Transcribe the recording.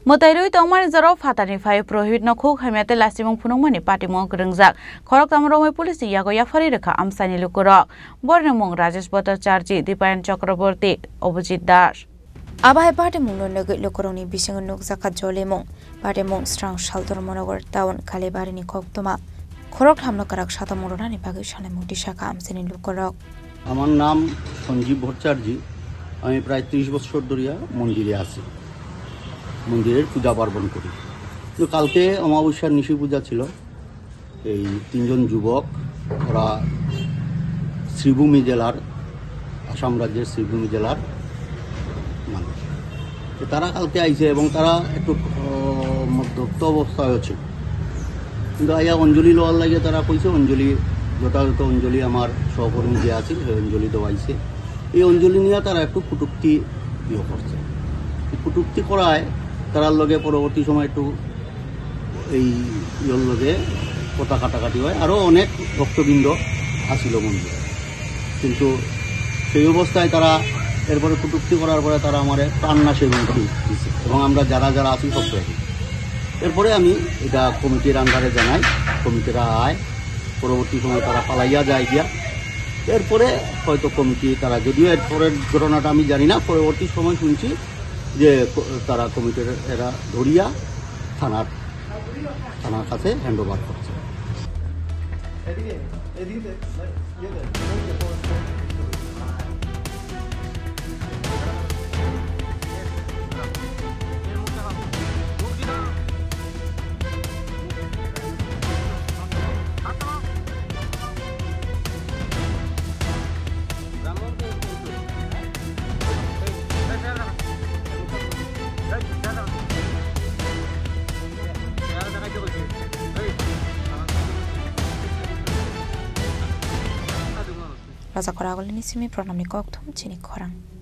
Motairoi tongmar zaro fatani fai prohibit no khuk hamete lastimong phunungmani patimong grengjak khorok tamromoi police yago yafari rekha amsani lukurok bornemong Rajesh Bhattacharya Dipayan Chakraborty Obojit Das Abai patimong no nagoi lukuroni bising nukjaka jolemong patimong strang shaltor monogar town Kalibari ni koktoma khorok hamno karak satamorona bagui sane mutisaka amsani lukurok আমার নাম সঞ্জীব ভট্টাচার্য আমি প্রায় 30 বছর ধরে মন্দিরে আছি মন্দিরের পূজা পার্বণ করি তো কালকে অমাবস্যার নিশি পূজা ছিল এই তিনজন যুবক ওরা শ্রীভূমি জেলার আসাম রাজ্যের শ্রীভূমি জেলার মানুষ তো তারা কালকে আইছে এবং তারা একটু মধ্যস্থ অবস্থায় আছে কিন্তু আইয়া অঞ্জলি লওয়ার লাগে তারা কইছে অঞ্জলি যথাযথ অঞ্জলি আমার সহকর্মী যে আছে সেই অঞ্জলি দেওয়াইছে এই অঞ্জলি নিয়ে তারা একটু কুটুক্তি করছে কুটুক্তি করায় তারার লগে পরবর্তী সময় একটু এই ইয়ের লগে কথা কাটাকাটি হয় আরও অনেক ভক্তবৃন্দ আসিল মন্দিরে কিন্তু সেই অবস্থায় তারা এরপরে কুটুক্তি করার পরে তারা আমার কান্না সেবন দিচ্ছে এবং আমরা যারা যারা আছি সব এরপরে আমি এটা কমিটির আন্ডারে জানাই কমিটিরা আয় পরবর্তী সময় তারা পালাইয়া যায় গিয়া এরপরে হয়তো কমিটি তারা যদিও এরপরের ঘটনাটা আমি জানি না পরবর্তী সময় শুনছি যে তারা কমিটির এরা ধরিয়া থানার কাছে হ্যান্ড ওভার করছে Raza Koragolini Simi Pronamni Koktum Chini Korang.